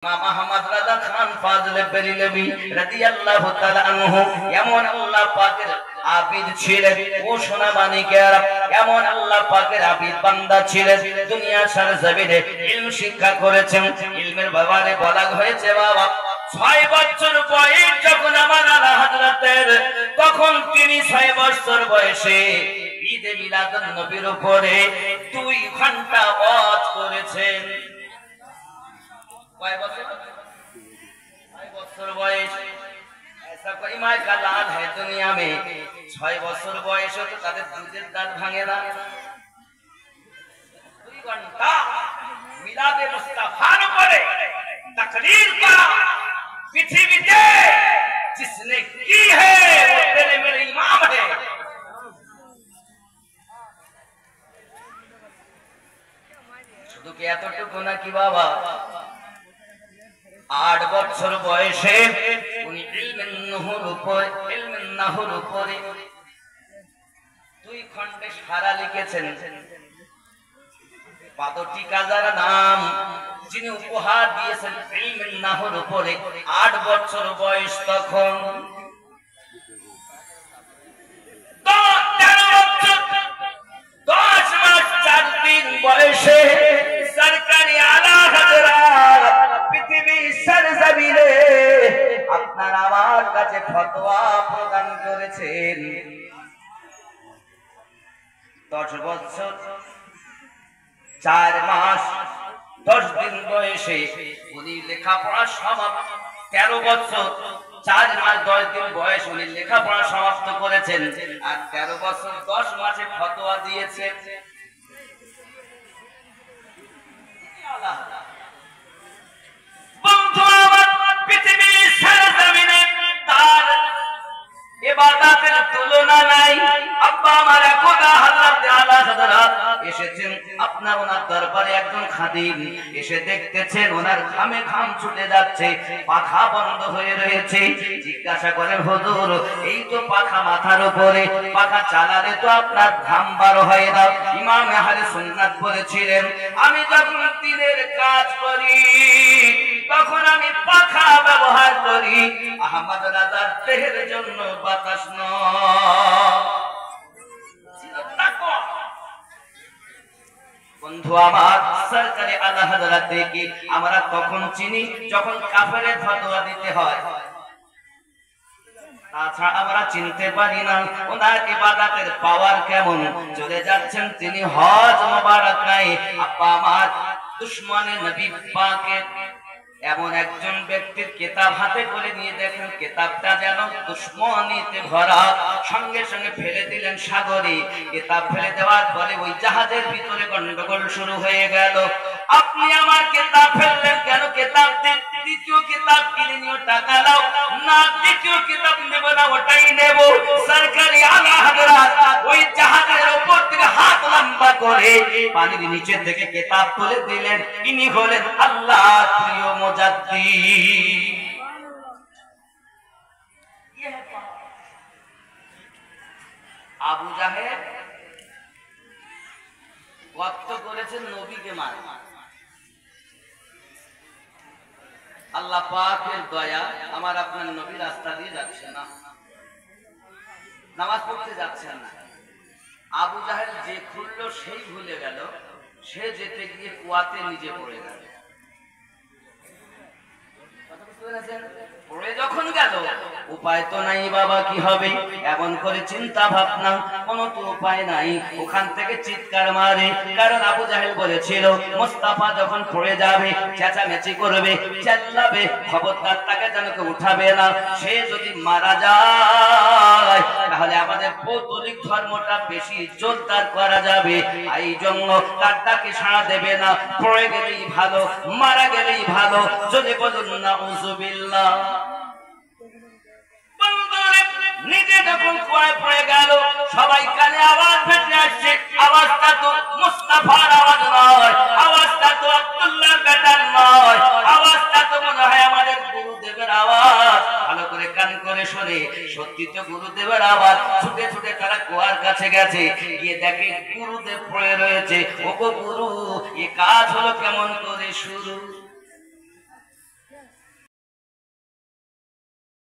ইমাম আহমদ রাজা খান ফাজলে বেরেলভী রাদিয়াল্লাহু তাআলা আনহু এমন আল্লাহ পাকের আবিদ ছিলেন। ও সোনা মানিকেরা, এমন আল্লাহ পাকের আবিদ বান্দা ছিলেন, দুনিয়ার সরজমিনে ইলম শিক্ষা করেছেন। ইলমের ব্যাপারে বলা হয়েছে বাবা 6 বছর বয়স যখন আমার আলা হযরতের, তখন তিনি 6 বছর বয়সে ঈদে মিলাদুন নবীর উপরে 2 ঘন্টা ওয়াজ করেছেন। কয় বছর? 6 বছর বয়স। ऐसा कोई माय का लाल है दुनिया में 6 বছর বয়স তো তাদের দুধের দাঁত ভাঙে না। 2 ঘন্টা মিলাদে মুস্তাফার উপরে तकरीर करा पृथ्वीতে, जिसने की है वो तेरे मेरे इमाम है। শুধু কি এতটুকু নাকি বাবা? 8 বছর বয়সে উনি ইলমেন নাহর উপরে 2 খণ্ডে সারা লিখেছেন। পাদটি কাজার নাম যিনি উপহার দিয়েছেন ইলমেন নাহর উপরে, 8 বছর বয়স তখন। 10 মাস 4 দিন বয়সে সরকারি আলা হযরত পৃথিবীর সরজমিনে আপনার আমার কাছে ফতোয়া প্রদান করেছেন। 10 বছর 4 মাস 10 দিন বয়সে উনি লেখাপড়া সমাপ্ত। 13 বছর 4 মাস 10 দিন বয়স উনি লেখাপড়া সমাপ্ত করেছেন, আর 13 বছর 10 মাসে ফতোয়া দিয়েছেন। বন্ধু আমার, পৃথিবীর সরজমিনে তার ইবাদতের তুলনা নাই। আব্বা আমার খোদা হযরত আলা হযরত এসেছেন আপনার ওনার দরবারে, একজন খাদিম এসে দেখতেছেন ওনার ঘামে ঘাম ছুটে যাচ্ছে, পাখা বন্ধ হয়ে রয়েছে। জিজ্ঞাসা করেন হুজুর, এই তো পাখা মাথার উপরে, পাখা চালালে তো আপনার ঘাম বার হয় না। ইমাম আহলে সুন্নাত বলেছিলেন, আমি যখন দিনের কাজ করি তখন আমি পাখা ব্যবহার করি, আহমদ রাজার দেহের জন্য বাতাস নয়। বন্ধু আমার, সরকারি আলা হযরত দেখি আমরা তখন চিনি যখন কাফেরের ফতোয়া দিতে হয়, তাছাড়া আমরা চিনতে পারি না ওনার ইবাদতের পাওয়ার কেমন। চলে যাচ্ছেন তিনি হজ মোবারকায়। আপা আমার, দুশমনে নবী পাকের এমন একজন ব্যক্তির কিতাব হাতে করে নিয়ে দেখেন কিতাবটা যেন দুশমনীতে ভরা, সঙ্গে সঙ্গে ফেলে দিলেন সাগরে। কিতাব ফেলে দেওয়ার পরে ওই জাহাজের ভিতরে গন্ডগোল শুরু হয়ে গেল। আপনি আমার কিতাব ফেললেন কেন? কিতাব দ্বিতীয় কিতাব কিনে নিও, টাকা দাও না। দ্বিতীয় কিতাব নেব না, ওটাই নেব। সরকারি আলা হযরত ওই জাহাজের উপর থেকে হাত লম্বা করে পানির নিচে থেকে কিতাব তুলে দিলেন। ইনি হলেন আল্লাহর প্রিয় মুজাদ্দিদ। আবু জাহেল গর্ত করেছেন নবীকে মারে। আল্লাহ পাকের দয়া, আমার আপনার নবী রাস্তা দিয়ে যাচ্ছে না, নামাজ পড়তে যাচ্ছেন না। আবু জাহেল যে খুললো সেই ভুলে গেল, সে যেতে গিয়ে কুয়াতে নিজে পড়ে গেল। পড়ে যখন গেল, উপায় তো নাই বাবা, কি হবে? এমন করে চিন্তা ভাবনা, কোনো তো উপায় নাই। ওখান থেকে চিৎকার মারে, কারণ আবু জাহেল বলেছিল মুস্তাফা যখন পড়ে যাবে চেঁচামেচি করবে, চেল্লাবে, খবরদার তাকে যেন কেউ উঠাবে না। সে যদি মারা যায় তাহলে আমাদের পৌত্তলিক ধর্মটা বেশি জোরদার করা যাবে, এই জন্য তার ডাকে সাড়া দেবে না। পড়ে গেলেই ভালো, মারা গেলেই ভালো। যদি বলুন না উযুবিল্লাহ। নিজে যখন কুয়ায় পড়ে গেল, সবাই কানে আওয়াজ ভেসে আসছে। আওয়াজটা তো মুস্তাফার আওয়াজ নয়, আওয়াজটা তো আব্দুল্লাহর বেটার নয়, আওয়াজটা তো মনে হয় আমাদের গুরুদেবের আওয়াজ। ভালো করে কান করে শুনে, সত্যি তো গুরুদেবের আওয়াজ। ছুটে ছুটে তারা কুয়ার কাছে গেছে, গিয়ে দেখে গুরুদেব পড়ে রয়েছে। ওগো গুরু, এ কাজ হলো কেমন করে শুরু? Yes.